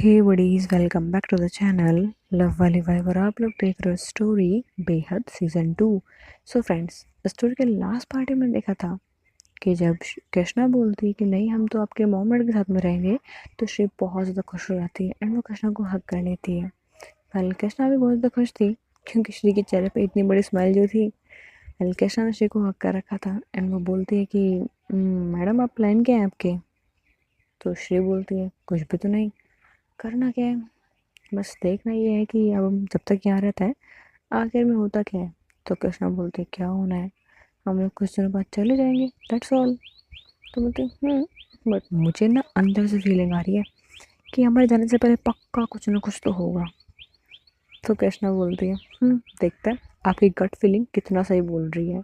Hey buddies, welcome back to the channel love वाली vibe. और आप लोग देख रहे हो स्टोरी बेहद सीजन 2। सो फ्रेंड्स, स्टोरी के लास्ट पार्ट में देखा था कि जब कृष्णा बोलती है कि नहीं हम तो आपके मॉम डैड के साथ में रहेंगे, तो शिव बहुत ज़्यादा खुश हो जाती है एंड वो कृष्णा को हक कर लेती है। कल कृष्णा भी बहुत ज़्यादा खुश थी क्योंकि श्री के चेहरे पे इतनी बड़ी स्माइल जो थी। कल कृष्णा ने श्री को हक कर रखा था एंड वो बोलती है कि मैडम आप प्लान क्या है आपके?" तो श्री बोलती है कुछ भी तो नहीं, करना क्या है, बस देखना ये है कि अब हम जब तक यहाँ रहता है आखिर में होता क्या है। तो कृष्णा बोलते क्या होना है, हम लोग कुछ दिनों बाद चले जाएंगे, दैट्स ऑल। तो बोलते बट मुझे ना अंदर से फीलिंग आ रही है कि हमारे जाने से पहले पक्का कुछ ना कुछ तो होगा। तो कृष्णा बोलती है देखते हैं आपकी गट फीलिंग कितना सही बोल रही है।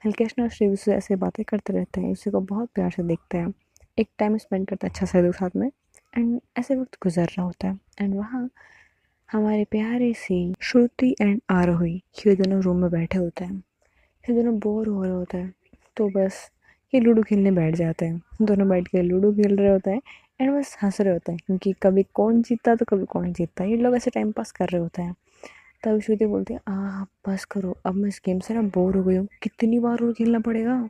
फिर कृष्णा और शिव से ऐसे बातें करते रहते हैं, उसी को बहुत प्यार से देखते हैं, एक टाइम स्पेंड करते हैं अच्छा से साथ में। एंड ऐसे वक्त गुजर रहा होता है एंड वहाँ हमारे प्यारे सी श्रुति एंड आरोही ये दोनों रूम में बैठे होते हैं। ये दोनों बोर हो रहे होते हैं तो बस ये लूडो खेलने बैठ जाते हैं। दोनों बैठ के लूडो खेल रहे होते हैं एंड बस हंस रहे होते हैं क्योंकि कभी कौन जीतता तो कभी कौन जीतता, ये लोग ऐसे टाइम पास कर रहे होते हैं। तब श्रुति बोलती है बस करो, अब मैं इस गेम से ना बोर हो गई हूँ, कितनी बार और खेलना पड़ेगा।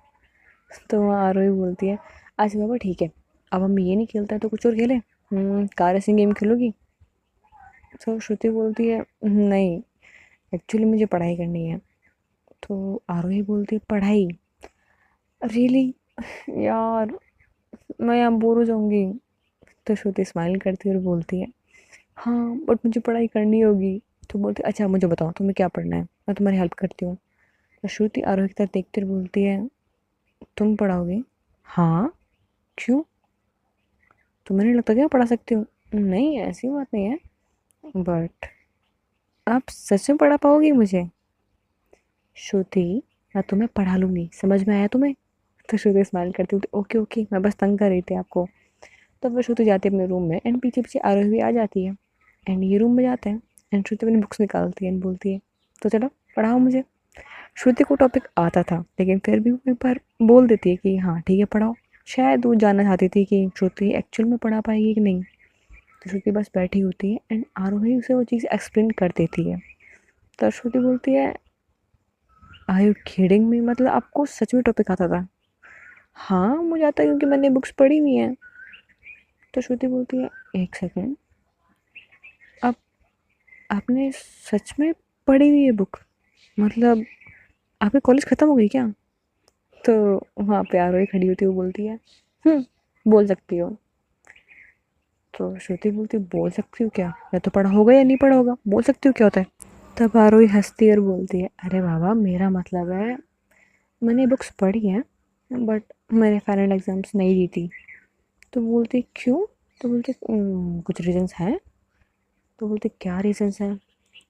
तो वहाँ आरोही बोलती है अच्छा बाबा ठीक है, अब हम ये नहीं खेलते तो कुछ और खेलें, कार रेसिंग गेम खेलोगी? तो श्रुति बोलती है नहीं, एक्चुअली मुझे पढ़ाई करनी है। तो आरोही बोलती है पढ़ाई, रियली यार मैं यहाँ बोर हो जाऊंगी। तो श्रुति स्माइल करती है और बोलती है हाँ बट मुझे पढ़ाई करनी होगी। तो बोलती है अच्छा मुझे बताओ तुम्हें क्या पढ़ना है, मैं तुम्हारी हेल्प करती हूँ। तो श्रुति आरोही की तरफ देखते हुए बोलती है तुम पढ़ाओगे? हाँ, क्यों, तुम्हें नहीं लगता क्या पढ़ा सकती हूँ? नहीं ऐसी बात नहीं है, बट आप सच में पढ़ा पाओगी मुझे? श्रुति मैं तुम्हें पढ़ा लूँगी, समझ में आया तुम्हें? तो श्रुति स्माइल करती होती ओके ओके, मैं बस तंग कर रही थी आपको। तब वह श्रुति जाती है अपने रूम में एंड पीछे पीछे आरोही भी आ जाती है एंड ये रूम में जाते हैं एंड श्रुति अपनी बुक्स निकालती है एंड बोलती है तो चलो पढ़ाओ मुझे। श्रुति को टॉपिक आता था लेकिन फिर भी वो एक बार बोल देती है कि हाँ ठीक है पढ़ाओ। शायद वो जानना चाहती थी कि श्रुति एक्चुअल में पढ़ा पाएगी कि नहीं। तो श्रुति बस बैठी होती है एंड आरोही उसे वो चीज़ एक्सप्लेन कर देती है। तो श्रुति बोलती है आर यू किडिंग मी, मतलब आपको सच में टॉपिक आता था? हाँ मुझे आता है क्योंकि मैंने बुक्स पढ़ी हुई हैं। तो श्रुति बोलती है एक सेकेंड, आप आपने सच में पढ़ी हुई है बुक, मतलब आपकी कॉलेज ख़त्म हो गई क्या? तो वहाँ पे आरोही खड़ी होती है, वो बोलती है बोल सकती हो। तो श्रुति बोलती बोल सकती हूँ क्या, या तो पढ़ा होगा या नहीं पढ़ा होगा, बोल सकती हूँ क्या होता है? तब आरोही हंसती है और बोलती है अरे बाबा मेरा मतलब है मैंने बुक्स पढ़ी हैं बट मैंने फाइनल एग्ज़ाम्स नहीं दी थी। तो बोलती क्यों? तो बोलती कुछ रीजंस हैं। तो बोलते क्या रीजंस हैं?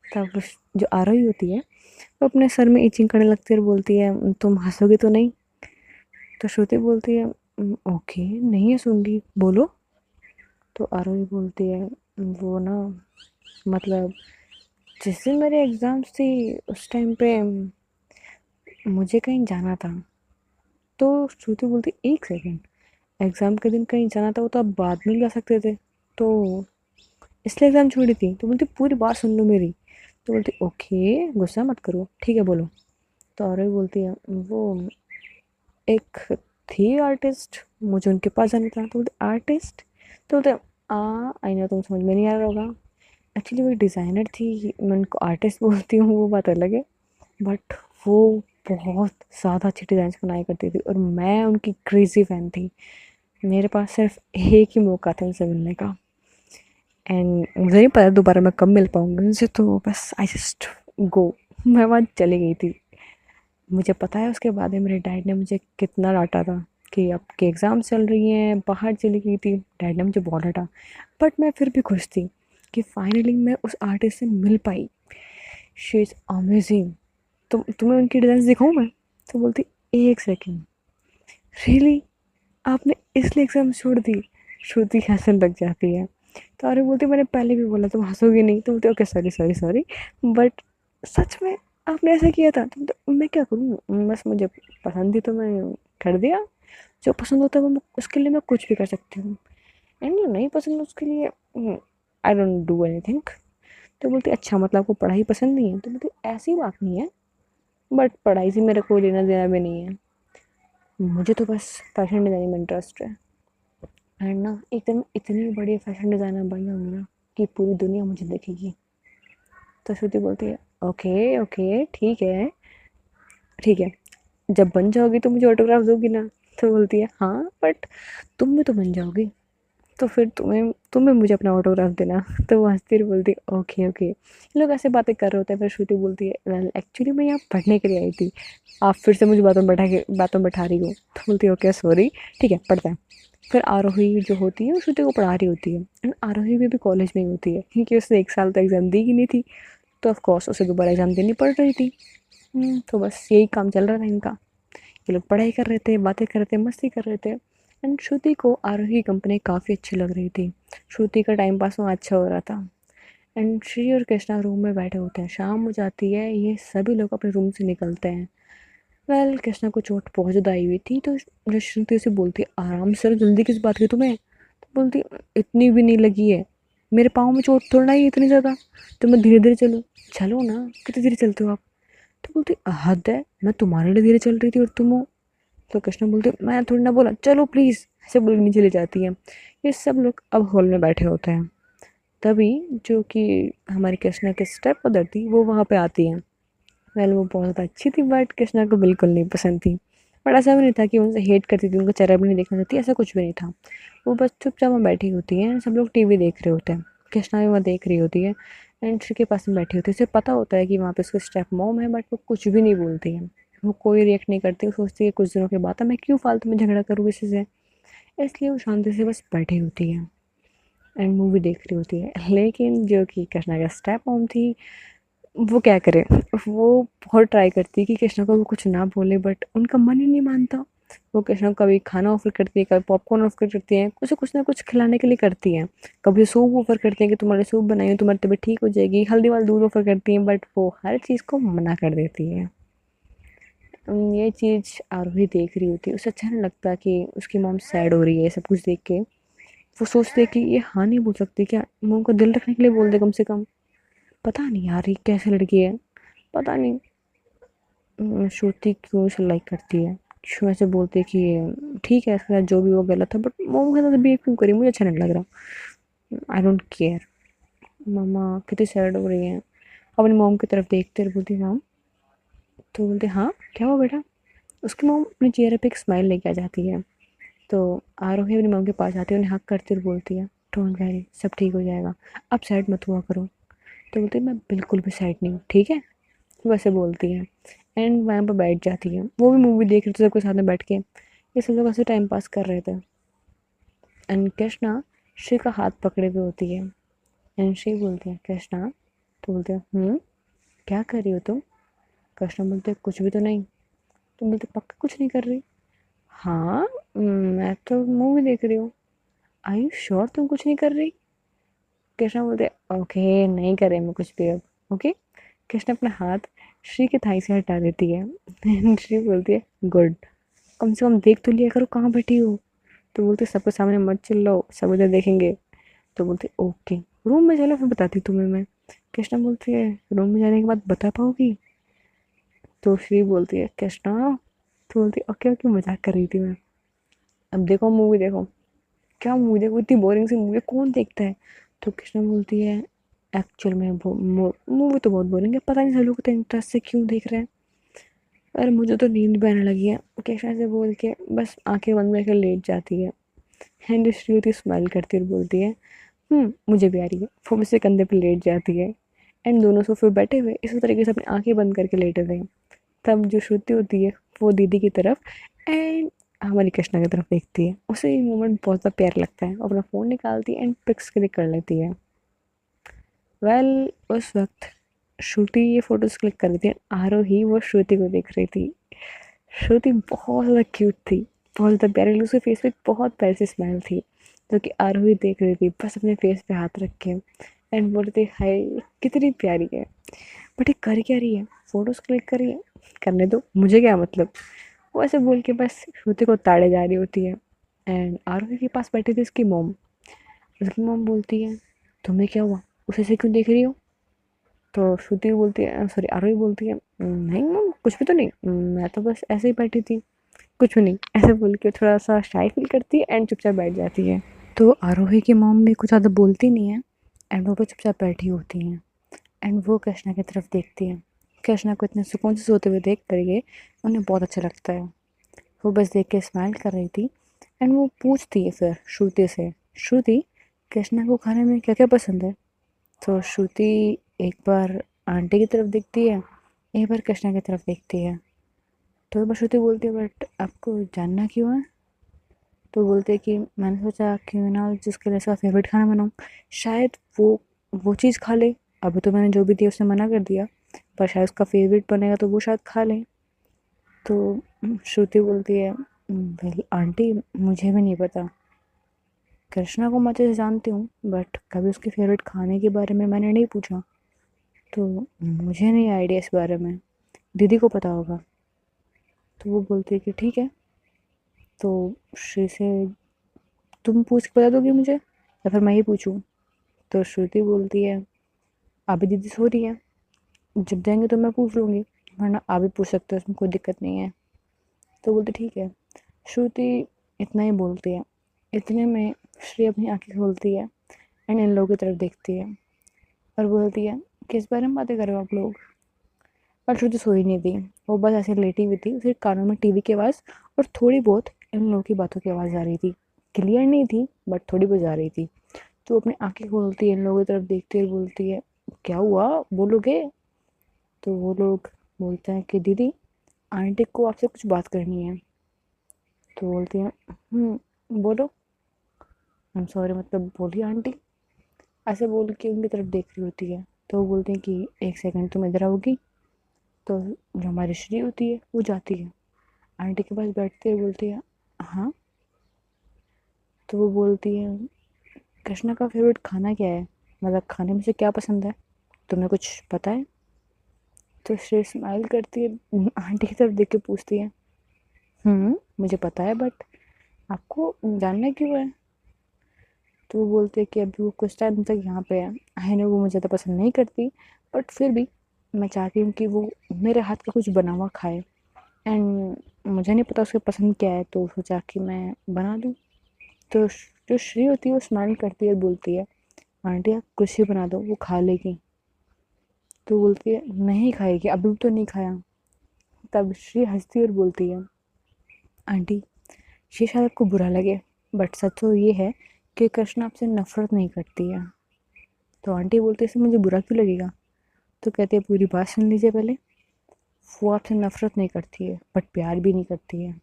तब जो आरोही होती है वो अपने सर में इचिंग करने लगती है और बोलती है तुम हंसोगे तो नहीं? तो श्रुति बोलती है ओके नहीं हंसूंगी, बोलो। तो आरोही बोलती है वो ना, मतलब जिस दिन मेरे एग्ज़ाम्स थी उस टाइम पे मुझे कहीं जाना था। तो श्रुति बोलती एक सेकेंड, एग्ज़ाम के दिन कहीं जाना था वो तो आप बाद में जा सकते थे, तो इसलिए एग्ज़ाम छोड़ी थी? तो बोलती पूरी बात सुन लो मेरी। तो बोलती ओके गुस्सा मत करो, ठीक है बोलो। तो आरोही बोलती है वो एक थी आर्टिस्ट, मुझे उनके पास जाना था। तो बोलते आर्टिस्ट? तो बोलते आई नो तुम समझ में नहीं आ रहा होगा, एक्चुअली वो डिज़ाइनर थी, मैं उनको आर्टिस्ट बोलती हूँ वो बात अलग है, बट वो बहुत ज़्यादा अच्छी डिज़ाइंस बनाई करती थी और मैं उनकी क्रेज़ी फ़ैन थी। मेरे पास सिर्फ एक ही मौका था उनसे मिलने का एंड मुझे नहीं पता दोबारा मैं कब मिल पाऊँगी उनसे, तो बस आई जस्ट गो, मैं वहाँ चली गई थी। मुझे पता है उसके बाद में मेरे डैड ने मुझे कितना डांटा था कि आपके एग्ज़ाम चल रही हैं, बाहर चली गई थी, डैड ने मुझे बहुत डांटा। बट मैं फिर भी खुश थी कि फाइनली मैं उस आर्टिस्ट से मिल पाई, शी इज़ अमेजिंग। तो तुम्हें उनकी डिज़ाइन दिखाऊँ मैं? तो बोलती एक सेकेंड, रियली आपने इसलिए एग्ज़ाम छोड़ दी? श्रुति हंसने लग जाती है। तो अरे बोलती मैंने पहले भी बोला तुम हंसोगी नहीं। तो बोलती okay sorry sorry sorry, but सच में आपने ऐसा किया था? तो मैं क्या करूँ, बस मुझे पसंद थी तो मैं कर दिया, जो पसंद होता है वो उसके लिए मैं कुछ भी कर सकती हूँ एंड जो नहीं पसंद उसके लिए आई डोंट डू एनीथिंग। तो बोलती अच्छा मतलब आपको पढ़ाई पसंद नहीं है? तो बोलती ऐसी बात नहीं है, बट पढ़ाई से मेरा कोई लेना देना भी नहीं है, मुझे तो बस फैशन डिज़ाइनिंग में इंटरेस्ट है। एंड ना एकदम इतनी बड़ी फैशन डिज़ाइनर बन जाऊँगी ना कि पूरी दुनिया मुझे देखेगी। तो श्रुति बोलती है ओके ओके ठीक है ठीक है, जब बन जाओगी तो मुझे ऑटोग्राफ दोगी ना? तो बोलती है हाँ बट तुम भी तो बन जाओगी, तो फिर तुम्हें तुम्हें मुझे अपना ऑटोग्राफ देना। तो वो हंसती रही बोलती है ओके ओके। ये लोग ऐसे बातें कर रहे होते हैं, फिर श्रुति बोलती है वेल एक्चुअली मैं यहाँ पढ़ने के लिए आई थी, आप फिर से मुझे बातों में बैठा रही हो। तो बोलती है ओके सॉरी, ठीक है पढ़ते हैं। फिर आरोही जो होती है वो श्रुति को पढ़ा रही होती है, एंड आरोही भी कॉलेज में ही होती है क्योंकि उसने 1 साल तक एग्ज़ाम दी ही नहीं थी, तो ऑफकोर्स उसे दोबारा एग्ज़ाम देनी पड़ रही थी। तो बस यही काम चल रहा था इनका। ये लोग पढ़ाई कर रहे थे, बातें कर रहे थे, मस्ती कर रहे थे। एंड श्रुति को आरोही की कंपनी काफ़ी अच्छी लग रही थी, श्रुति का टाइम पास वहाँ अच्छा हो रहा था। एंड श्री और कृष्णा रूम में बैठे होते हैं, शाम हो जाती है, ये सभी लोग अपने रूम से निकलते हैं। वेल कृष्णा को चोट बहुत आई हुई थी, तो जो श्रुति उसे बोलती है आराम से, जल्दी किस बात की तुम्हें? तो बोलती इतनी भी नहीं लगी है, मेरे पाँव में चोट थोड़ा ही इतनी ज़्यादा, तो मैं धीरे धीरे चलूँ? चलो ना, कितनी धीरे चलते हो आप? तो बोलती हद है, मैं तुम्हारे लिए धीरे चल रही थी और तुम हो। तो कृष्णा बोलते मैं थोड़ी ना बोला चलो प्लीज़, ऐसे बोल के नीचे चली जाती है। ये सब लोग अब हॉल में बैठे होते हैं, तभी जो कि हमारी कृष्णा की स्टेप मदर थी वो वहाँ पे आती हैं। वेल वो बहुत अच्छी थी बट कृष्णा को बिल्कुल नहीं पसंद थी, बट ऐसा भी नहीं था कि उनसे हेट करती थी, उनका चेहरा भी नहीं देखना चाहती, ऐसा कुछ भी नहीं था। वो बस चुपचाप वहाँ बैठी होती है, सब लोग टीवी देख रहे होते हैं, कृष्णा भी वहाँ देख रही होती है, एंड श्री के पास में बैठी होती है। उसे पता होता है कि वहाँ पे उसकी स्टेप मॉम है, बट वो कुछ भी नहीं बोलती है, वो कोई रिएक्ट नहीं करती। वो सोचती है कुछ दिनों के बाद मैं क्यों फालतू में झगड़ा करूँ किसी से, इसलिए वो शांति से बस बैठी होती है एंड मूवी देख रही होती है। लेकिन जो कि कृष्णा का स्टेप मॉम थी, वो क्या करे, वो बहुत ट्राई करती है कि कृष्णा को वो कुछ ना बोले, बट उनका मन ही नहीं मानता। वो कृष्णा को कभी खाना ऑफर करती है, कभी पॉपकॉर्न ऑफर करती है, कुछ ना कुछ खिलाने के लिए करती हैं। कभी सूप ऑफर करती हैं कि तुम्हारे सूप बनाई हो, तुम्हारी तबीयत ठीक हो जाएगी, हल्दी वाला दूध ऑफर करती हैं, बट वो हर चीज़ को मना कर देती है। ये चीज़ आरोही देख रही होती है, उसे अच्छा नहीं लगता कि उसकी मॉम सैड हो रही है सब कुछ देख के। वो सोचते कि ये हाँ नहीं बोल सकती क्या, मॉम को दिल रखने के लिए बोल दे कम से कम। पता नहीं यार ये कैसे लड़की है, पता नहीं। श्रुति क्यों उसे लाइक करती है, क्यों ऐसे बोलती है कि ठीक है इसके साथ जो भी वो गलत है, बट मोम के साथ बिहेव क्यों करी, मुझे अच्छा नहीं लग रहा। I don't care. मम्मा कितनी सैड हो रही है, अपनी मोम की तरफ देखते रह बोलती मॉम। तो बोलते हाँ क्या हुआ बेटा? उसकी मोम अपने चेहरे पे एक स्माइल लेके आ जाती है। तो आरोही अपनी मॉम के पास आती है, उन्हें हक करती हुए बोलती है डोंट वरी सब ठीक हो जाएगा, अब सैड मत हुआ करो। तो बोलती है मैं बिल्कुल भी सैड नहीं हूँ, ठीक है, वैसे बोलती है। एंड वहाँ पर बैठ जाती है, वो भी मूवी देख रहे थे सबके साथ में बैठ के, ये सब लोग ऐसे टाइम पास कर रहे थे। एंड कृष्णा श्री का हाथ पकड़े हुए होती है, एंड श्री बोलती है कृष्णा। तो बोलते हैं क्या कर रही हो तुम? कृष्णा बोलते कुछ भी तो नहीं। तुम बोलते पक्का कुछ नहीं कर रही? हाँ मैं तो मूवी देख रही हूँ। आई यू श्योर तुम कुछ नहीं कर रही? कृष्णा बोलते ओके नहीं करे मैं कुछ भी अब, ओके। कृष्णा अपना हाथ श्री के थाई से हटा देती है, एंड श्री बोलती है गुड, कम से कम देख तो लिया करो कहाँ बैठी हो। तो बोलते सबके सामने मत चिल्लाओ, सब इधर देखेंगे। तो बोलते ओके रूम में चलो फिर बताती तुम्हें मैं। कृष्णा बोलती है रूम में जाने के बाद बता पाओगी? तो श्री बोलती है कृष्णा। तो बोलती ओके ओके मजाक कर रही थी मैं, अब देखो मूवी देखो। क्या मूवी देखो, इतनी बोरिंग सी मूवी कौन देखता है? तो कृष्णा बोलती है एक्चुअल में मूवी तो बहुत बोरिंग है, पता नहीं सब लोग इतने इंटरेस्ट से क्यों देख रहे हैं, अरे मुझे तो नींद भी आने लगी है। कृष्णा से बोल के बस आंखें बंद करके लेट जाती है, एंड श्रुति स्माइल करती और बोलती है मुझे भी आ रही है, वो मुझसे कंधे पे लेट जाती है। एंड दोनों सोफे बैठे हुए इसी तरीके से अपनी आंखें बंद करके लेटे थे। तब जो श्रुति होती है वो दीदी की तरफ एंड हमारी कृष्णा की तरफ देखती है, उसे ये मोमेंट बहुत ज़्यादा प्यार लगता है, अपना फ़ोन निकालती है एंड पिक्स क्लिक कर लेती है। वेल उस वक्त श्रुति ये फ़ोटोज़ क्लिक कर रही थी, आरोही वो श्रुति को देख रही थी। श्रुति बहुत ज़्यादा क्यूट थी, बहुत ज़्यादा प्यारी, उसके फेस पे एक बहुत प्यारी सी स्माइल थी, जो कि आरोही देख रही थी बस अपने फेस पे हाथ रख के, एंड बोल रही थी हाय कितनी प्यारी है। बट ये कर क्या रही है, फ़ोटोज़ क्लिक कर रही है, करने दो मुझे क्या मतलब। वो ऐसे बोल के बस श्रुति को ताड़े जा रही होती है। एंड आरोही के पास बैठी थी उसकी मॉम। उसकी मॉम बोलती है तुम्हें क्या हुआ, उसे ऐसे क्यों देख रही हो? तो श्रुति बोलती है, सॉरी आरोही बोलती है, नहीं मम कुछ भी तो नहीं, मैं तो बस ऐसे ही बैठी थी, कुछ भी नहीं, ऐसे बोल के थोड़ा सा शाय फील करती है एंड चुपचाप बैठ जाती है। तो आरोही की मॉम भी कुछ ज़्यादा बोलती नहीं है एंड वो भी चुपचाप बैठी होती हैं एंड वो कृष्णा की तरफ देखती है। कृष्णा को इतने सुकून से सोते हुए देख कर ये उन्हें बहुत अच्छा लगता है। वो बस देख के स्माइल कर रही थी एंड वो पूछती है फिर श्रुति से, श्रुति कृष्णा को खाने में क्या क्या पसंद है? तो श्रुति एक बार आंटी की तरफ देखती है, एक बार कृष्णा की तरफ देखती है। तो एक बार श्रुति बोलती है, बट आपको जानना क्यों है? तो बोलते हैं कि मैंने सोचा क्यों ना जिसके लिए उसका फेवरेट खाना बनाऊँ, शायद वो चीज़ खा ले। अभी तो मैंने जो भी दिया उसने मना कर दिया, पर शायद उसका फेवरेट बनेगा तो वो शायद खा ले। तो श्रुति बोलती है, वेल आंटी मुझे भी नहीं पता, कृष्णा को मैं अच्छे से जानती हूँ बट कभी उसके फेवरेट खाने के बारे में मैंने नहीं पूछा, तो मुझे नहीं आइडिया इस बारे में, दीदी को पता होगा। तो वो बोलती है कि ठीक है, तो श्री से तुम पूछ के बता दोगी मुझे या फिर मैं ही पूछूं? तो श्रुति बोलती है, अभी दीदी सो रही है, जब जाएंगे तो मैं पूछ लूँगी, वरना आप भी पूछ सकते हो, उसमें कोई दिक्कत नहीं है। तो बोलती ठीक है। श्रुति इतना ही बोलती है। इतने में श्री अपनी आंखें खोलती है एंड इन लोगों की तरफ देखती है और बोलती है, किस बारे में बातें कर रहे हो आप लोग? पर श्रुति सोई नहीं थी, वो बस ऐसे लेटी हुई थी, उसके कानों में टीवी की आवाज़ और थोड़ी बहुत इन लोगों की बातों की आवाज़ आ रही थी। क्लियर नहीं थी बट थोड़ी बहुत आ रही थी। तो अपनी आंखें खोलती है, इन लोगों की तरफ देखती है और बोलती है, क्या हुआ, बोलोगे? तो वो लोग बोलते हैं कि दीदी आंटी को आपसे कुछ बात करनी है। तो बोलती हैं, बोलो, आई एम सॉरी, मतलब बोलिए आंटी, ऐसे बोल के उनकी तरफ देख रही होती है। तो वो बोलती हैं कि एक सेकंड तुम इधर आओगी। तो जो हमारी श्री होती है वो जाती है, आंटी के पास बैठती है, बोलती है हाँ। तो वो बोलती है, कृष्णा का फेवरेट खाना क्या है, मतलब खाने में से क्या पसंद है, तुम्हें कुछ पता है? तो श्री स्माइल करती है, आंटी की तरफ देख के पूछती है, मुझे पता है बट आपको जानना क्यों है? तो वो बोलते हैं कि अभी वो कुछ टाइम तक यहाँ पे है, आई नो वो मुझे ज़्यादा पसंद नहीं करती बट फिर भी मैं चाहती हूँ कि वो मेरे हाथ का कुछ बना हुआ खाए एंड मुझे नहीं पता उसकी पसंद क्या है, तो सोचा कि मैं बना दूँ। तो जो श्री होती है वो स्माइल करती है और बोलती है, आंटी आप कुछ ही बना दो वो खा लेगी। तो बोलती है नहीं खाएगी, अभी भी तो नहीं खाया। तब श्री हंसती और बोलती है, आंटी ये शायद आपको बुरा लगे बट सच तो ये है कि कृष्णा आपसे नफरत नहीं करती है। तो आंटी बोलती है, इससे मुझे बुरा क्यों लगेगा? तो कहती है, पूरी बात सुन लीजिए पहले, वो आपसे नफरत नहीं करती है बट प्यार भी नहीं करती है।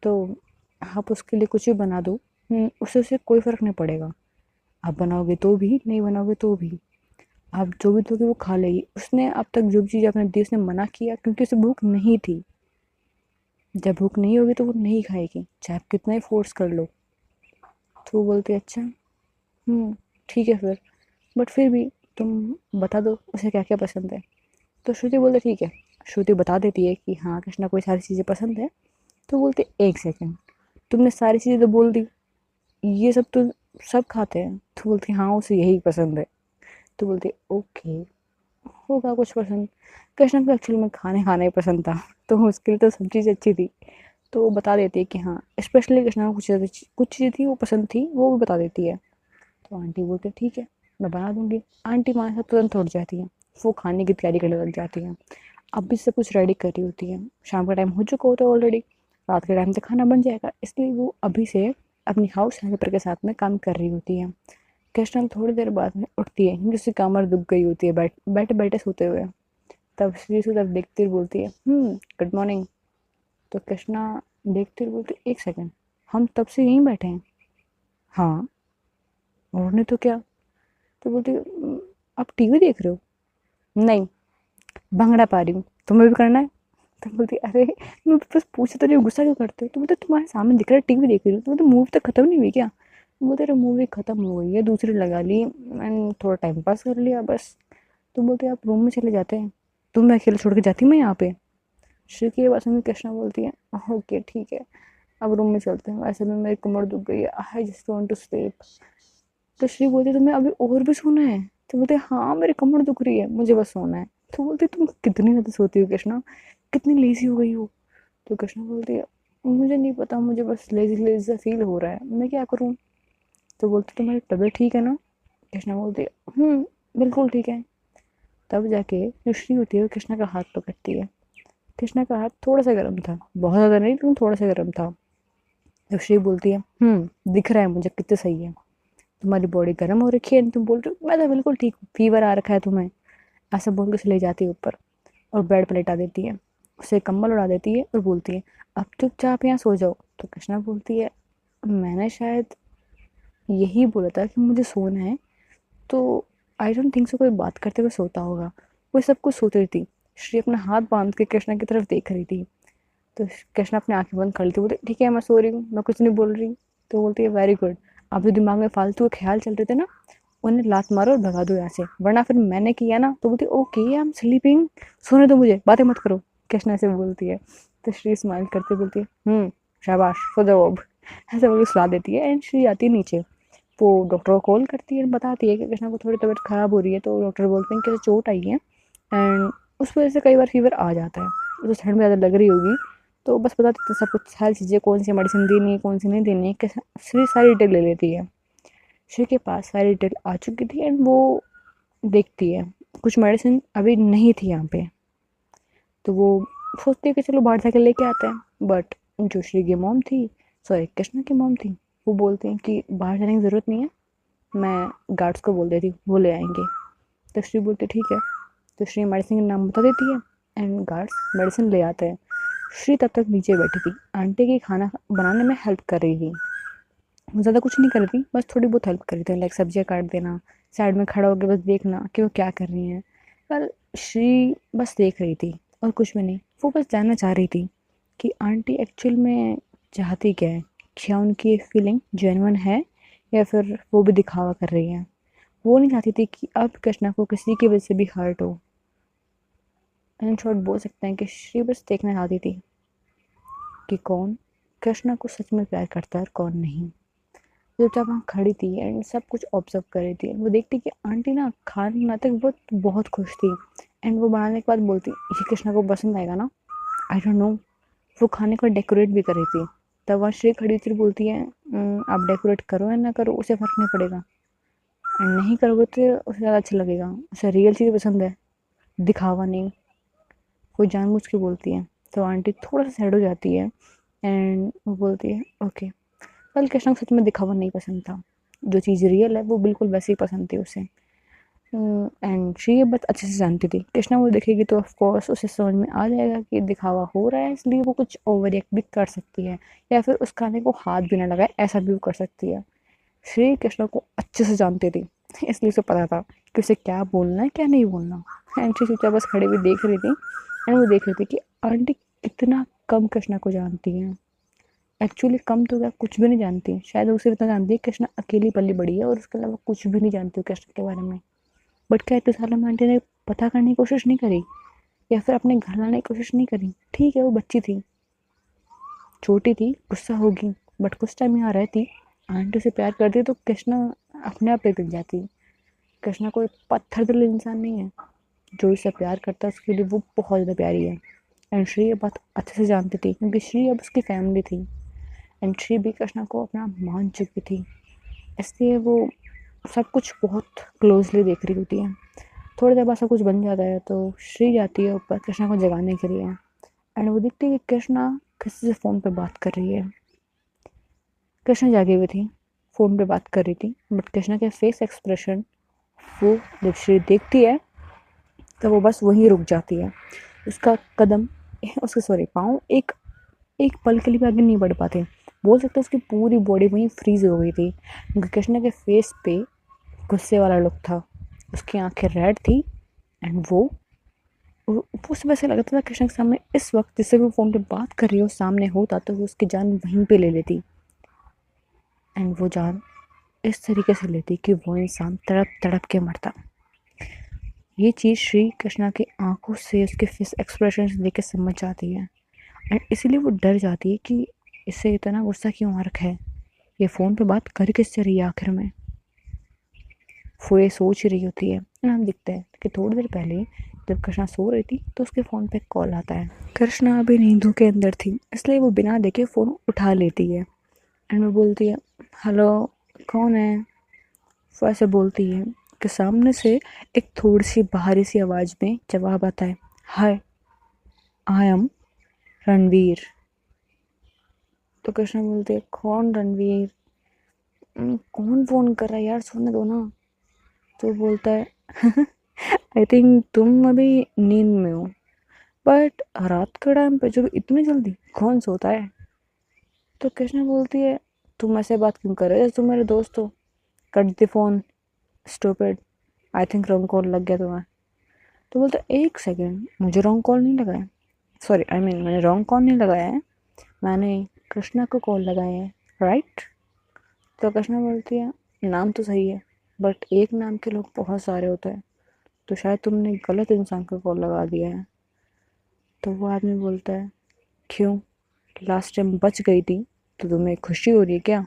तो आप उसके लिए कुछ भी बना दो, उससे कोई फ़र्क नहीं पड़ेगा, आप बनाओगे तो भी, नहीं बनाओगे तो भी, आप जो भी दोगे वो खा लेगी। उसने अब तक जो भी चीज़ आपने दी उसने मना किया क्योंकि उसे भूख नहीं थी, जब भूख नहीं होगी तो वो नहीं खाएगी चाहे आप कितना ही फोर्स कर लो। तो वो बोलती है, अच्छा ठीक है फिर, बट फिर भी तुम बता दो उसे क्या क्या पसंद है। तो श्रुति बोलते ठीक है। श्रुति बता देती है कि हाँ कृष्णा को ये सारी चीज़ें पसंद है। तो बोलते एक सेकंड, तुमने सारी चीज़ें तो बोल दी, ये सब तो सब खाते हैं। तो बोलती हाँ उसे यही पसंद है। तो बोलती ओके, होगा कुछ पसंद। कृष्णा को एक्चुअली में खाने खाना ही पसंद था, तो उसके लिए तो सब चीज़ अच्छी थी। तो वो बता देती है कि हाँ स्पेशली कृष्णा को कुछ चीज़ें थी वो पसंद थी, वो भी बता देती है। तो आंटी बोलते ठीक है मैं बना दूंगी। आंटी हमारे साथ तुरंत उठ जाती है, वो खाने की तैयारी करने लग जाती है। अब भी सब कुछ रेडी कर रही होती है, शाम का टाइम हो चुका होता है ऑलरेडी, रात के टाइम तक खाना बन जाएगा, इसलिए वो अभी से अपनी हाउस हेल्पर के साथ में काम कर रही होती है। कृष्णा थोड़ी देर बाद में उठती है क्योंकि उसकी कमर दुख गई होती है बैठे बैठे सोते हुए। तब श्री उसे तब देखती हुई बोलती है, गुड मॉर्निंग। तो कृष्णा देखते हुए बोलती, एक सेकंड, हम तब से यहीं बैठे हैं? हाँ, और नहीं तो क्या। तो बोलती आप टीवी देख रहे हो? नहीं, भंगड़ा पा रही हूँ, तुम्हें भी करना है? तो बोलती अरे मैं बस पूछे तो नहीं, गुस्सा क्यों करते हो? तो बोलते तुम्हारे सामने दिख रहा है टीवी देख रही हूँ। तो बोलते मूवी तो खत्म नहीं हुई क्या? तो बोलते अरे मूवी खत्म हो गई है, दूसरी लगा ली, मैंने थोड़ा टाइम पास कर लिया बस। तो बोलते आप रूम में चले जाते हैं, तुम मैं अकेले छोड़ के जाती हूँ मैं यहाँ पे? श्री की बात सुन कृष्णा बोलती है, ओके ठीक है, अब रूम में चलते हैं, वैसे भी मेरी कमर दुख गई है, I just want to sleep. तो श्री बोलती तुम्हें अभी और भी सोना है? तो बोलते हाँ मेरी कमर दुख रही है, मुझे बस सोना है। तो बोलती तुम कितनी ज़्यादा सोती हो कृष्णा, कितनी लेजी हो गई हो? तो कृष्णा बोलती है मुझे नहीं पता, मुझे बस लेजी लेजी सा फील हो रहा है, मैं क्या करूँ? तो बोलती तुम्हारी तबीयत ठीक है ना? कृष्णा बोलती है बिल्कुल ठीक है। तब जाके जो श्री होती है वो कृष्णा का हाथ पकड़ती है। कृष्णा का हाथ थोड़ा सा गर्म था, बहुत ज़्यादा नहीं लेकिन थोड़ा सा गर्म था। तो श्री बोलती है दिख रहा है मुझे कितने सही है, तुम्हारी बॉडी गर्म हो रखी है, तुम बोल रहे हो मैं तो बिल्कुल ठीक हूँ, फीवर आ रखा है तुम्हें। ऐसा बोल के उसे ले जाती है ऊपर और बेड पर लेटा देती है, उसे कंबल उड़ा देती है और बोलती है अब चुपचाप यहाँ सो जाओ। तो कृष्णा बोलती है मैंने शायद यही बोला था कि मुझे सोना है, तो आई डोंट थिंक सो कोई बात करते हुए सोता होगा। वो सब कुछ सोच रही थी। श्री अपना हाथ बांध के कृष्णा की तरफ देख रही थी। तो कृष्णा अपनी आंखें बंद कर लेती, बोलती ठीक है मैं सो रही हूँ, मैं कुछ नहीं बोल रही। तो बोलती है वेरी गुड, अब जो दिमाग में फालतू के ख्याल चल रहे थे ना, उन्हें लात मारो और भगा दो यहाँ से, वरना फिर मैंने किया ना। तो बोलती ओके आई एम स्लीपिंग, सोने दो मुझे, बातें मत करो। कृष्णा से बोलती है। तो श्री स्माइल करते बोलती है शाबाश सो जाओ अब। ऐसे बोल के सुला देती है एंड श्री आती है नीचे। वो डॉक्टर को कॉल करती है और बताती है कि कृष्णा को थोड़ी तबीयत ख़राब हो रही है। तो डॉक्टर बोलते हैं कि चोट आई है एंड उस वजह से कई बार फीवर आ जाता है, उसे ठंड में ज़्यादा लग रही होगी। तो बस बता देते सब कुछ, सारी चीज़ें, कौन सी मेडिसिन देनी है कौन सी नहीं देनी है, श्री सारी डिटेल ले लेती है। श्री के पास सारी डिटेल आ चुकी थी एंड वो देखती है कुछ मेडिसिन अभी नहीं थी यहाँ पे। तो वो सोचती है कि चलो बाहर जाके लेके आते हैं। बट जो श्री की मॉम थी, सॉरी कृष्णा की मॉम थी, वो बोलती हैं कि बाहर जाने की ज़रूरत नहीं है, मैं गार्ड्स को बोल देती हूँ वो ले आएंगे। तो श्री बोलती ठीक है। तो श्री मेडिसिन का नाम बता देती है एंड गार्ड्स मेडिसिन ले आते हैं। श्री तब तक नीचे बैठी थी, आंटी की खाना बनाने में हेल्प कर रही थी। ज़्यादा कुछ नहीं कर रही थी, बस थोड़ी बहुत हेल्प कर रही थी, लाइक सब्जियाँ काट देना, साइड में खड़ा होकर बस देखना कि वो क्या कर रही हैं। पर श्री बस देख रही थी और कुछ भी नहीं। वो बस जानना चाह रही थी कि आंटी एक्चुअल में चाहती क्या है, क्या उनकी ये फीलिंग जेन्युइन है या फिर वो भी दिखावा कर रही है। वो नहीं चाहती थी कि अब कृष्णा को किसी की वजह से भी हर्ट हो। इन शॉर्ट बोल सकते हैं कि श्री बस देखना चाहती थी कि कौन कृष्णा को सच में प्यार करता है और कौन नहीं। चुपचाप वहाँ खड़ी थी एंड सब कुछ ऑब्जर्व कर रही थी। वो देखती कि आंटी ना खाना बनाते वक्त बहुत खुश थी एंड वो बनाने के बाद बोलती ये कृष्णा को पसंद आएगा ना, आई डोंट नो। वो खाने को डेकोरेट भी कर रही थी। तब वहाँ श्री खड़ी थी, बोलती है आप डेकोरेट करो या ना करो उसे फ़र्क नहीं पड़ेगा, एंड नहीं करोगे तो उसे ज़्यादा अच्छा लगेगा, उसे रियल चीज़ पसंद है, दिखावा नहीं। कोई जानबूझ के बोलती है। तो आंटी थोड़ा सा सैड हो जाती है एंड वो बोलती है ओके। कल कृष्णा को सच में दिखावा नहीं पसंद था, जो चीज़ रियल है वो बिल्कुल वैसे ही पसंद थी उसे। एंड शी ये बात अच्छे से जानती थी। कृष्णा वो देखेगी तो ऑफ कोर्स उसे समझ में आ जाएगा कि दिखावा हो रहा है, इसलिए वो कुछ ओवर रिएक्ट भी कर सकती है या फिर उस खाने को हाथ भी ना लगाए ऐसा भी वो कर सकती है। श्री कृष्णा को अच्छे से जानती थी, इसलिए उसे पता था कि उसे क्या बोलना है क्या नहीं बोलना। एंड शी चुपचाप बस खड़ी हुई देख रही थी एंड वो देख रही थी कि आंटी कितना कम कृष्णा को जानती हैं। एक्चुअली कम तो क्या, कुछ भी नहीं जानती, शायद उसे इतना जानती है कृष्णा अकेली पली बड़ी है और उसके अलावा कुछ भी नहीं जानती हो कृष्णा के बारे में। बट क्या इतने सालों में आंटी ने पता करने की कोशिश नहीं करी या फिर अपने घर लाने की कोशिश नहीं करी? ठीक है वो बच्ची थी, छोटी थी, गुस्सा होगी, बट कुछ टाइम यहाँ रहती, आंटी से प्यार करती तो कृष्णा अपने आप पिघल जाती। कृष्णा कोई पत्थर दिल इंसान नहीं है, जो इससे प्यार करता है उसके लिए वो बहुत ज़्यादा प्यारी है। एंड श्री ये बात अच्छे से जानती थी क्योंकि श्री अब उसकी फैमिली थी एंड श्री भी कृष्णा को अपना मान चुकी थी, इसलिए वो सब कुछ बहुत क्लोजली देख रही होती है। थोड़ी देर बाद सब कुछ बन जाता है तो श्री जाती है ऊपर कृष्णा को जगाने के लिए एंड वो देखती है कि कृष्णा किसी से फ़ोन पे बात कर रही है। कृष्णा जागी हुई थी, फ़ोन पे बात कर रही थी, बट कृष्णा के फेस एक्सप्रेशन वो जब श्री देखती है तो वो बस वहीं रुक जाती है। उसका कदम, उसके सॉरी पाँव एक एक पल के लिए भी आगे नहीं बढ़ पाते। बोल सकते हैं उसकी पूरी बॉडी वहीं फ्रीज हो गई थी क्योंकि कृष्णा के फेस पे गुस्से वाला लुक था, उसकी आंखें रेड थी एंड वो उस वजह से लगता था कृष्णा के सामने इस वक्त जिससे भी वो फ़ोन पे बात कर रही हो सामने होता तो वो उसकी जान वहीं पे ले लेती। एंड वो जान इस तरीके से लेती कि वो इंसान तड़प तड़प के मरता। ये चीज़ श्री कृष्णा की आंखों से, उसके फेस एक्सप्रेशन से देख के समझ जाती है एंड इसीलिए वो डर जाती है कि इसे इतना गुस्सा क्यों आ रखा है, ये फ़ोन पे बात कर किससे रही है आखिर में। वो ये सोच रही होती है। और हम देखते हैं कि थोड़ी देर पहले जब कृष्णा सो रही थी तो उसके फ़ोन पे कॉल आता है। कृष्णा अभी नींदों के अंदर थी, इसलिए वो बिना देखे फ़ोन उठा लेती है एंड वो बोलती है, हेलो, कौन है? वो ऐसे बोलती है कि सामने से एक थोड़ी सी बाहरी सी आवाज़ में जवाब आता है, हाय, आई एम रणवीर। तो कृष्णा बोलती है, कौन रणवीर? कौन फ़ोन कर रहा है यार, सुनने दो ना। तो बोलता है, आई थिंक तुम अभी नींद में हो, बट रात के टाइम पे जब इतनी जल्दी कौन सोता है? तो कृष्णा बोलती है, तुम ऐसे बात क्यों कर रहे हो, तुम मेरे दोस्त हो। Cut the phone, stupid, I think wrong call लग गया तुम्हें। तो बोलता है, एक सेकेंड, मुझे रॉन्ग कॉल नहीं लगाया, सॉरी आई मीन मैंने रॉन्ग कॉल नहीं लगाया है, मैंने कृष्णा को कॉल लगाया है, राइट? तो कृष्णा बोलती है, नाम तो सही है, बट एक नाम के लोग बहुत सारे होते हैं, तो शायद तुमने गलत इंसान को कॉल लगा दिया है। तो वो आदमी बोलता है, क्यों, लास्ट टाइम बच गई थी तो तुम्हें खुशी हो रही है क्या?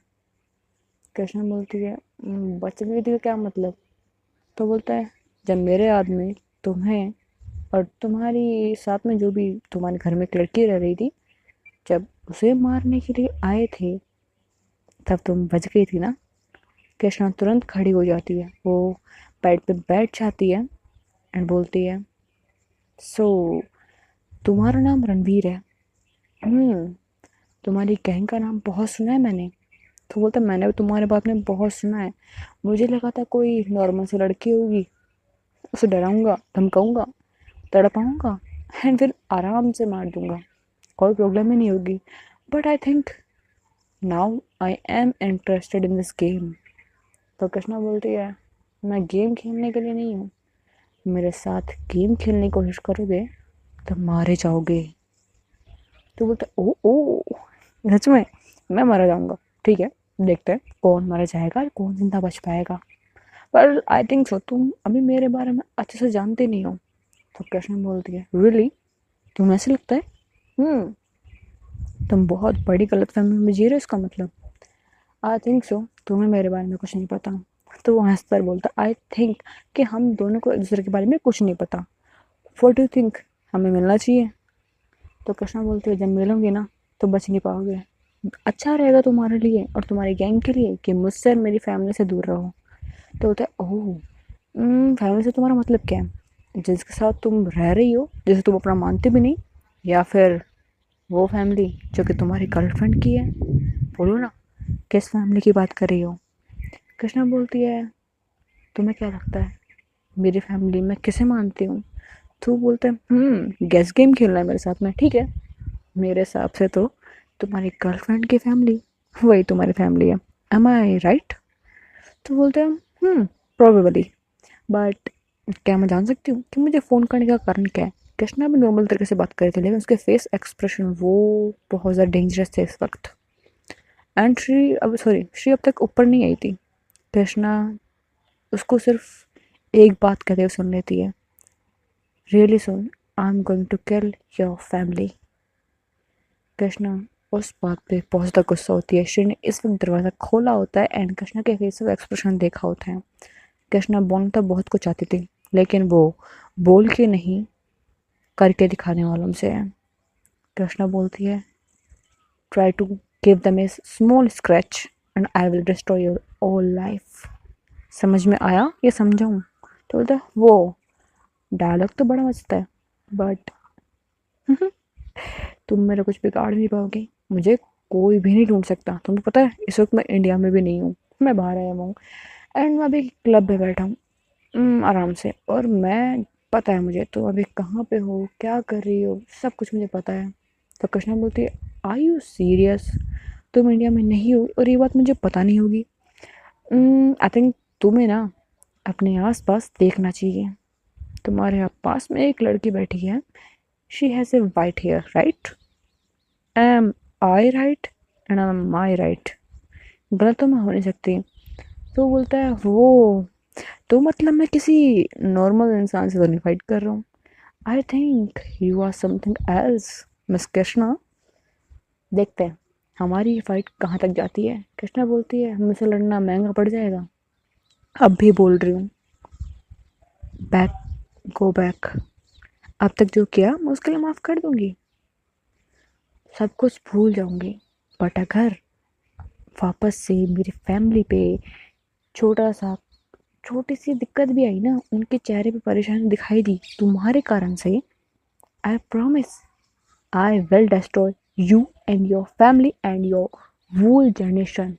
कृष्णा बोलती है, बच गई थी" का क्या मतलब? तो बोलता है, जब मेरे आदमी तुम्हें और तुम्हारी साथ में जो भी तुम्हारे घर में एक लड़की रह रही थी, जब उसे मारने के लिए आए थे तब तुम बच गई थी ना? कृष्णा तुरंत खड़ी हो जाती है, वो बेड पे बैठ जाती है एंड बोलती है, सो तुम्हारा नाम रणवीर है? हम्म, तुम्हारी गैंग का नाम बहुत सुना है मैंने। तो बोलता, मैंने भी तुम्हारे बारे में बहुत सुना है, मुझे लगा था कोई नॉर्मल सी लड़की होगी, उसे डराऊंगा, धमकाऊंगा, तड़पाऊंगा एंड फिर आराम से मार दूंगा, कोई प्रॉब्लम ही नहीं होगी, but I think now I am interested in this game. तो कृष्णा बोलती है, मैं गेम खेलने के लिए नहीं हूँ, मेरे साथ गेम खेलने की कोशिश करोगे तो मारे जाओगे। तो बोलता, ओ ओ, सच में मैं मारा जाऊंगा? ठीक है, देखते हैं कौन मारा जाएगा और कौन जिंदा बच पाएगा, पर आई थिंक सो तुम अभी मेरे बारे में अच्छे से जानते नहीं हो। तो कृष्ण बोलती है, रियली, तुम्हें ऐसे लगता है? हम्म, तुम बहुत बड़ी गलतफहमी में जी रहे हो इसका मतलब। आई थिंक सो तुम्हें मेरे बारे में कुछ नहीं पता। तो वो हंसकर बोलता, आई थिंक कि हम दोनों को एक दूसरे के बारे में कुछ नहीं पता। व्हाट डू थिंक, हमें मिलना चाहिए? तो कृष्णा बोलती है, जब मिलोगे ना तो बच नहीं पाओगे, अच्छा रहेगा तुम्हारे लिए और तुम्हारी गैंग के लिए कि मुझसे और मेरी फैमिली से दूर रहो। तो होता है, ओह, फैमिली से तुम्हारा मतलब क्या है? जिसके साथ तुम रह रही हो, जिसे तुम अपना मानते भी नहीं, या फिर वो फैमिली जो कि तुम्हारी गर्लफ्रेंड की है? बोलो ना, किस फैमिली की बात कर रही हो? कृष्णा बोलती है, तुम्हें क्या लगता है मेरी फैमिली मैं किसे मानती हूँ? तो बोलते हैं, गैस गेम खेलना है मेरे साथ में, ठीक है, मेरे हिसाब से तो तुम्हारी गर्लफ्रेंड की फैमिली वही तुम्हारी फैमिली है, एम आई राइट? तो बोलते हैं, प्रोबेबली, बट क्या मैं जान सकती हूँ कि मुझे फ़ोन करने का कारण क्या है? कृष्णा भी नॉर्मल तरीके से बात कर रहे थे, लेकिन उसके फेस एक्सप्रेशन वो बहुत ज़्यादा डेंजरस थे इस वक्त। एंड श्री अब तक ऊपर नहीं आई थी। कृष्णा उसको सिर्फ एक बात कहते हुए सुन लेती है, रियली सुन, I am going to kill your family. Krishna उस बात पे बहुत ज़्यादा गुस्सा होती है। श्री ने इस वक्त दरवाज़ा खोला होता है एंड कृष्णा के फेस पे एक्सप्रेशन देखा होता है। कृष्णा बोलना तो बहुत कुछ चाहती थी, लेकिन वो बोल के नहीं, करके दिखाने वालों से है। कृष्णा बोलती है, try to give them a small scratch and I will destroy your all life. समझ में आया ये समझाऊँ? तो बोलता है, वो डायलॉग तो बड़ा मस्त है, बट तुम मेरा कुछ बिगाड़ नहीं पाओगे, मुझे कोई भी नहीं ढूंढ सकता। तुम्हें पता है इस वक्त मैं इंडिया में भी नहीं हूँ, मैं बाहर आया हुआ हूँ एंड मैं अभी क्लब में बैठा हूँ, आराम से, और मैं पता है मुझे तुम अभी कहाँ पे हो, क्या कर रही हो, सब कुछ मुझे पता है। तो कृष्णा बोलती है, आर यू सीरियस? तुम इंडिया में नहीं हो और ये बात मुझे पता नहीं होगी? आई थिंक तुम्हें ना अपने आस पास देखना चाहिए। तुम्हारे पास में एक लड़की बैठी है, she has a white hair, right? Am I right and am my right? गलत तो मैं हो नहीं सकती। तो बोलता है, वो तो मतलब मैं किसी नॉर्मल इंसान से तो नहीं फाइट कर रहा हूँ, I think you are something else miss Krishna. देखते हैं हमारी ये फाइट कहाँ तक जाती है। कृष्णा बोलती है, मुझसे लड़ना महंगा पड़ जाएगा। अब भी बोल रही हूँ, बैक, गो बैक। अब तक जो किया मैं उसके लिए माफ़ कर दूंगी, सब कुछ भूल जाऊंगी। बट अगर वापस से मेरी फैमिली पे छोटा सा छोटी सी दिक्कत भी आई ना, उनके चेहरे पे परेशानी दिखाई दी तुम्हारे कारण से, I promise I will destroy you and your family and your whole generation.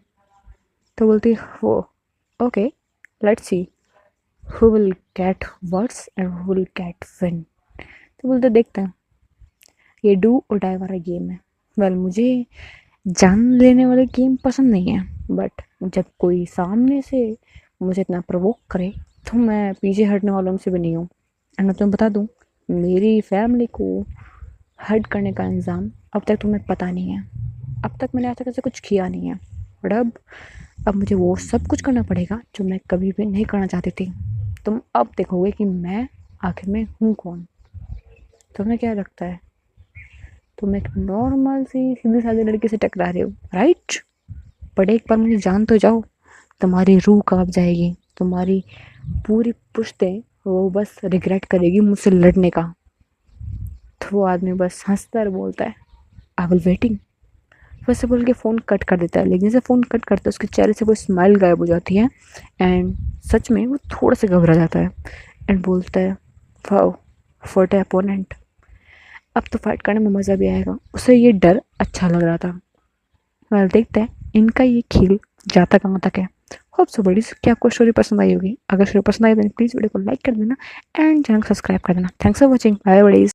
तो बोलती वो, okay, let's see who will get words and who will get win. तो बोलते देखते हैं, ये डू और डाई वाला गेम है। वेल मुझे जान लेने वाले गेम पसंद नहीं है, बट जब कोई सामने से मुझे इतना प्रवोक करे तो मैं पीछे हटने वालों में से भी नहीं हूँ। एंड मैं तुम्हें बता दूँ, मेरी फैमिली को हर्ट करने का इंजाम अब तक तुम्हें पता नहीं है। अब तक मैंने आज तक ऐसा कुछ किया नहीं है, बट अब मुझे वो सब कुछ करना पड़ेगा जो मैं कभी भी नहीं करना चाहती थी। तुम अब देखोगे कि मैं आखिर में हूँ कौन। तुम्हें क्या लगता है, तुम एक नॉर्मल सी सीधी सादी लड़की से टकरा रहे हो, राइट? बट एक बार मुझे जान तो जाओ, तुम्हारी रूह कांप जाएगी, तुम्हारी पूरी पुश्तें वो बस रिग्रेट करेगी मुझसे लड़ने का। तो वो आदमी बस हंसता और बोलता है, आई विल वेटिंग। वैसे बोल के फ़ोन कट कर देता है, लेकिन जैसे फ़ोन कट करता है उसके चेहरे से वो स्माइल गायब हो जाती है। एंड सच में वो थोड़ा सा घबरा जाता है एंड बोलता है, वाओ, व्हाट अ अपोनेंट। अब तो फाइट करने में मज़ा भी आएगा। उसे ये डर अच्छा लग रहा था। वेल देखते हैं इनका ये खेल जाता कहाँ तक है। होप सो बड़ी कि आपको स्टोरी पसंद आई होगी। अगर स्टोरी पसंद आई तो प्लीज़ वीडियो को लाइक कर देना एंड चैनल को सब्सक्राइब कर देना। Thanks for watching, bye बड़ीज।